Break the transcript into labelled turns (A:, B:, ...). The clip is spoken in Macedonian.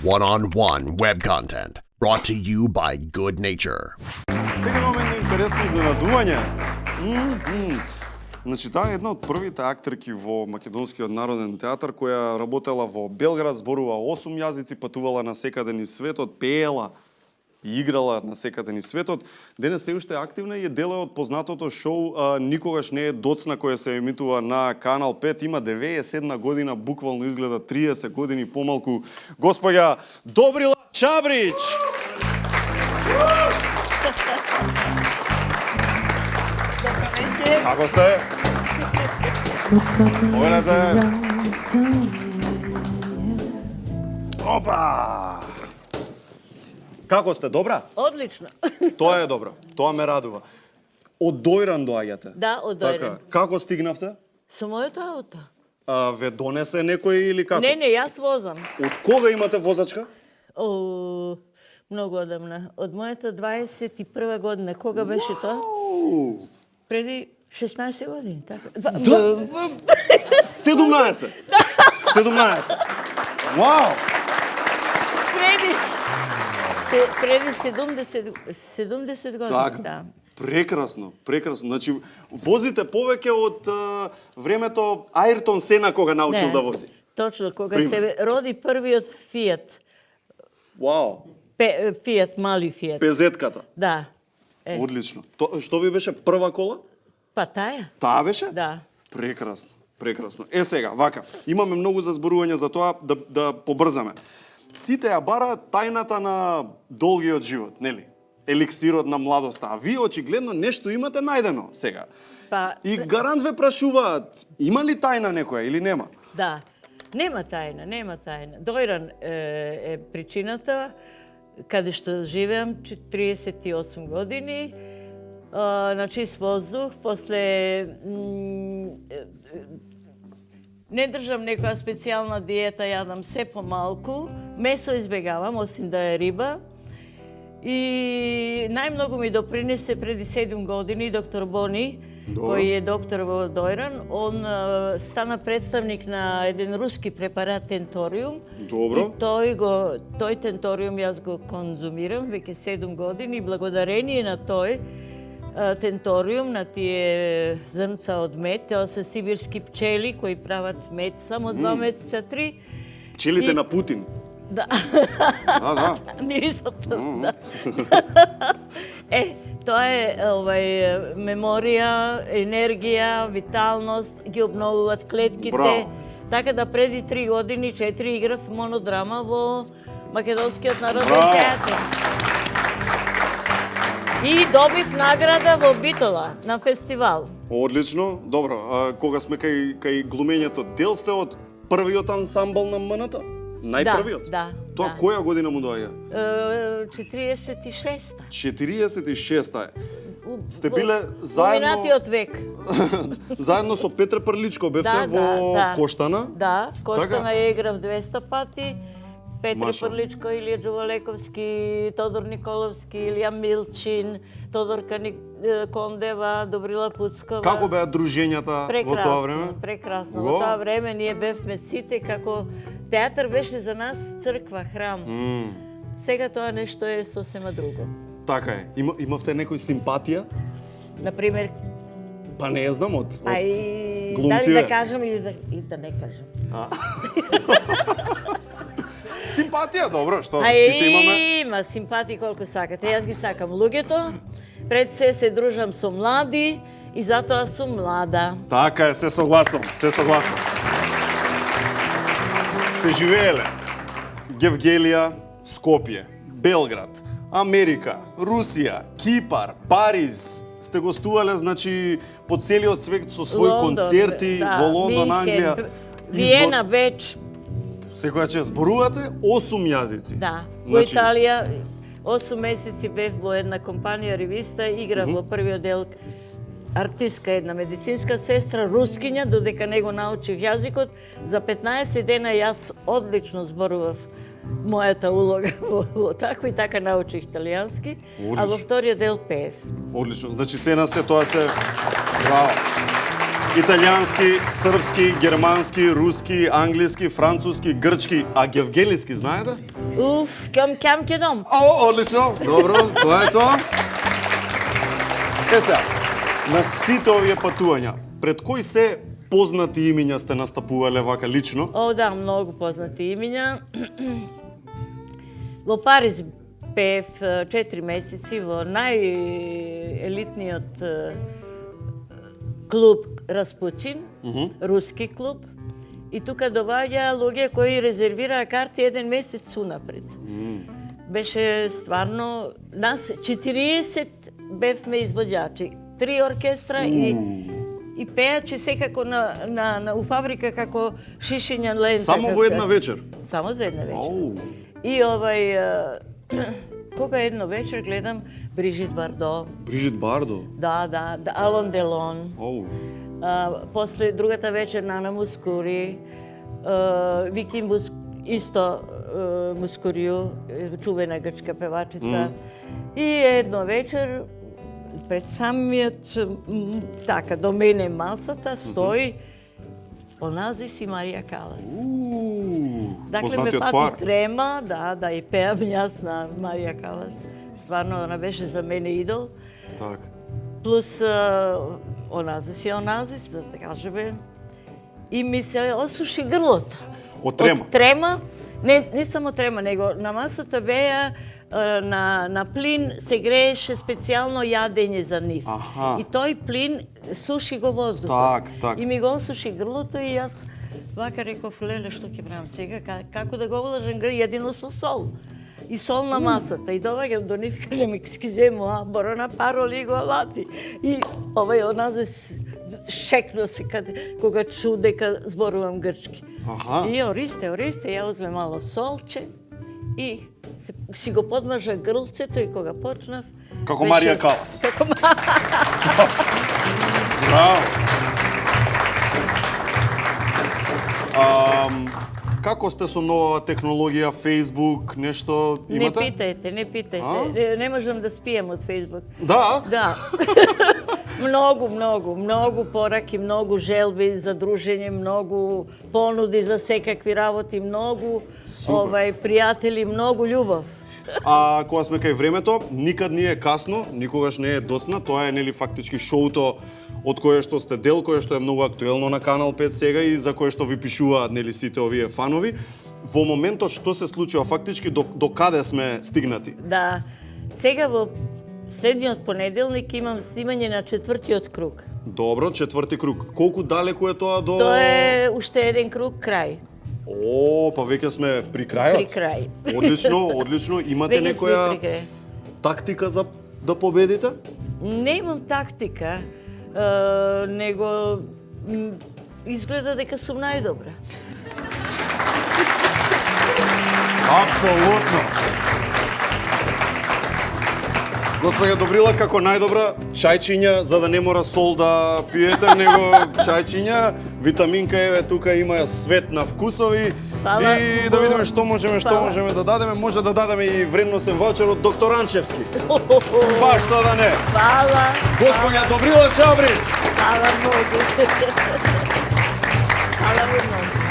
A: One-on-one web content brought to you by Good Nature.
B: Сега имаме едно интересно изненадување. Значи, таа е една од првите актерки во Македонскиот народен театар која работела во Белград, зборува 8 јазици, патувала на секаде низ светот, пеела и играла на секаде низ светот. Денес се уште активна и е дел од познатото шоу Никогаш не е доцна, која се емитува на Канал 5. Има 91 година, буквално изгледа 30 години помалку. Господја Добрила Чабрич! Како сте? Погледнете. Опа! Како сте, добра?
C: Одлично.
B: Тоа е добро. Тоа ме радува. Од Дојран доаѓате?
C: Да, од Дојран.
B: Така. Како стигнавте?
C: Со моето ауто.
B: Ве донесе некој или како?
C: Не, јас возам.
B: Од кога имате возачка?
C: Многу одамна. Од мојата 21 година. Кога беше тоа? Преди 16 години, така.
B: 17. 17. Вау!
C: Преди 70 години,
B: Така.
C: да.
B: Прекрасно, прекрасно. Значи, возите повеќе од времето Ајртон Сена кога научил да вози.
C: Точно, кога
B: Пример.
C: се роди првиот Фијат.
B: Вау,
C: Фијат, мали Фијат.
B: пезетката.
C: Да.
B: Одлично. Што ви беше прва кола?
C: Па таја?
B: Таа беше?
C: Да.
B: Прекрасно, прекрасно. Сега, вака, имаме многу за зборување за тоа да побрзаме. Сите ја бараат тајната на долгиот живот, нели? Еликсирот на младоста. А вие очигледно нешто имате најдено сега.
C: Па,
B: И гарант ве прашуваат, има ли тајна некоја или нема?
C: да. Нема тајна, нема тајна. Дојран е причината каде што живеам 38 години, на чист воздух, после не држам некоја специјална диета, јадам се помалку, месо избегавам, осим да е риба. И најмногу ми допринесе преди 7 години доктор Бони, кој е доктор во Дојран. Он стана представник на еден руски препарат Тенториум.
B: Добро.
C: И тој Тенториум јас го конзумирам веќе 7 години. Благодарение на тој Тенториум, на тие зрнца од мед, тоа се сибирски пчели кои прават мед само 2 месеца, 3.
B: Пчелите
C: И-
B: на Путин.
C: Да.
B: Да.
C: Мирисот, да. Тоа е меморија, енергија, виталност, ги обновуваат клетките.
B: Браво.
C: Така да преди 3 години, 4 играв монодрама во Македонскиот народен
B: Браво.
C: театар. И добив награда во Битола на фестивал.
B: Одлично, добро. Кога сме кај глумењето, дел сте од првиот ансамбл на МНТ? Најпрвиот?
C: Да,
B: Тоа
C: да.
B: која година му доаѓа?
C: 46-та.
B: 46-та е. Сте биле заедно...
C: Минатиот век.
B: Заедно со Петре Прличко бевте
C: Да,
B: во
C: да.
B: Коштана?
C: Да, Коштана
B: Така?
C: ја играв 200 пати. Петре
B: Маша.
C: Прличко, Илија Джувалековски, Тодор Николовски, Илија Милчин, Тодорка Кондева, Добрила Пуцкова.
B: Како беа дружењата во тоа време?
C: Прекрасно.
B: Во?
C: Во тоа време ние бевме сите како театар беше за нас црква, храм. Сега тоа нешто е сосема друго.
B: Така е. Имавте некој симпатија?
C: Например,
B: Па не знам од
C: дали
B: глумциве.
C: да кажам или да не кажам.
B: Симпатија, добро, што сите имаме.
C: Има симпатии колку сакате. Јас ги сакам луѓето. Пред се дружам со млади и затоа сум млада.
B: Така е, се согласувам, се согласувам. Сте живееле Гевгелија, Скопје, Белград, Америка, Русија, Кипар, Париз. Сте гостувале, значи, по целиот свет со своји
C: Лондон,
B: концерти
C: да,
B: во Лондон,
C: Минхен,
B: Англија.
C: Виена, Беч,
B: Секоја че зборувате 8 јазици.
C: да. Во
B: Значи,
C: Италија 8 месеци бев во една компанија ревиста, играв во првиот дел артистка, една медицинска сестра, рускиња, додека не го научив јазикот. За 15 дена јас одлично зборував мојата улога во тако и така научих италијански, а во
B: Одлично.
C: вториот дел пеев.
B: Одлично. Значи се на се тоа се браво. италијански, српски, германски, руски, англиски, француски, грчки, а гевгелиски знаете?
C: Уф, кам ке дом.
B: О, одлично. Добро, тоа е тоа. Сега, на сите овие патувања, пред кои се познати имиња сте настапувале вака лично?
C: О, да, многу познати имиња. Во Париз пеев 4 месеци во најелитниот клуб Распучин, руски клуб. И тука доваѓа луѓе кои резервираа карти 1 месец унапред. Беше стварно, нас 40 бевме извоѓачи, 3 оркестра и пеачи секако у фабрика како шишиња лента.
B: Само во една вечер?
C: Само за една вечер.
B: Оу.
C: И кога едно вечер гледам Брижит Бардо.
B: Брижит Бардо?
C: Да, Алон Делон.
B: Оу.
C: После другата вечер Нана Мускури, Вики Мускурију, чувена грчка певачица. И едно вечер пред самиот така до мене масата стои Оназис и Марија Калас. Дакле ме фати трема, да, и пеам јас на Марија Калас. Стварно, она беше за мене идол.
B: Так.
C: Плюс Оназис и Оназис, да кажеме. И ми се осуши грлото.
B: Од трема?
C: Од трема. Не само трема, него на масата беа на плин се грееше специјално јадење за нив.
B: Аха.
C: И тој плин суши го воздухот.
B: Так.
C: И ми го осуши грлото и јас вака реков, леле, што ќе правам сега? Како да го влажам едино со сол? И сол на масата. И доваѓам до нив, кажем, екскизе моа, борона пароли го вати. И Оназис шекно се кога чу дека зборувам грчки.
B: Аха.
C: И ористе, ја узме мало солче и си го подмажа грлцето и кога почнав...
B: Како Марија Калас.
C: Како
B: Браво. Како сте со новата технологија, Facebook, нешто имате?
C: Не питајте. Не можам да спијам од Facebook.
B: Да?
C: Да. Многу пораки, многу желби за дружење, многу понуди за секакви работи, многу пријатели, многу љубов.
B: А кога сме кај времето, никад не е касно, никогаш не е досна, тоа е нели фактички шоуто од кое што сте дел, кое што е многу актуелно на Канал 5 сега и за кое што ви пишуваат нели сите овие фанови. Во моментот што се случува фактички, до каде сме стигнати?
C: Да. Сега во следниот понеделник имам снимање на 4-тиот круг.
B: Добро, 4-ти круг. Колку далеку е тоа до...
C: Тоа е уште еден круг крај.
B: О, па веќе сме при крајот.
C: При крај.
B: Одлично. Имате некоја тактика за да победите?
C: Не имам тактика, него изгледа дека сум најдобра.
B: Апсолутно. Господја Добрила, како најдобра, чајчиња, за да не мора сол да пиете, него чајчиња, витаминка еве тука има свет на вкусови. И да видиме што можеме да дадеме. Може да дадеме и вредносен ваучер од доктор Анчевски. Баш тоа да не.
C: Фала.
B: Господја Добрила Чабрич.
C: Фала многу. Фала многу.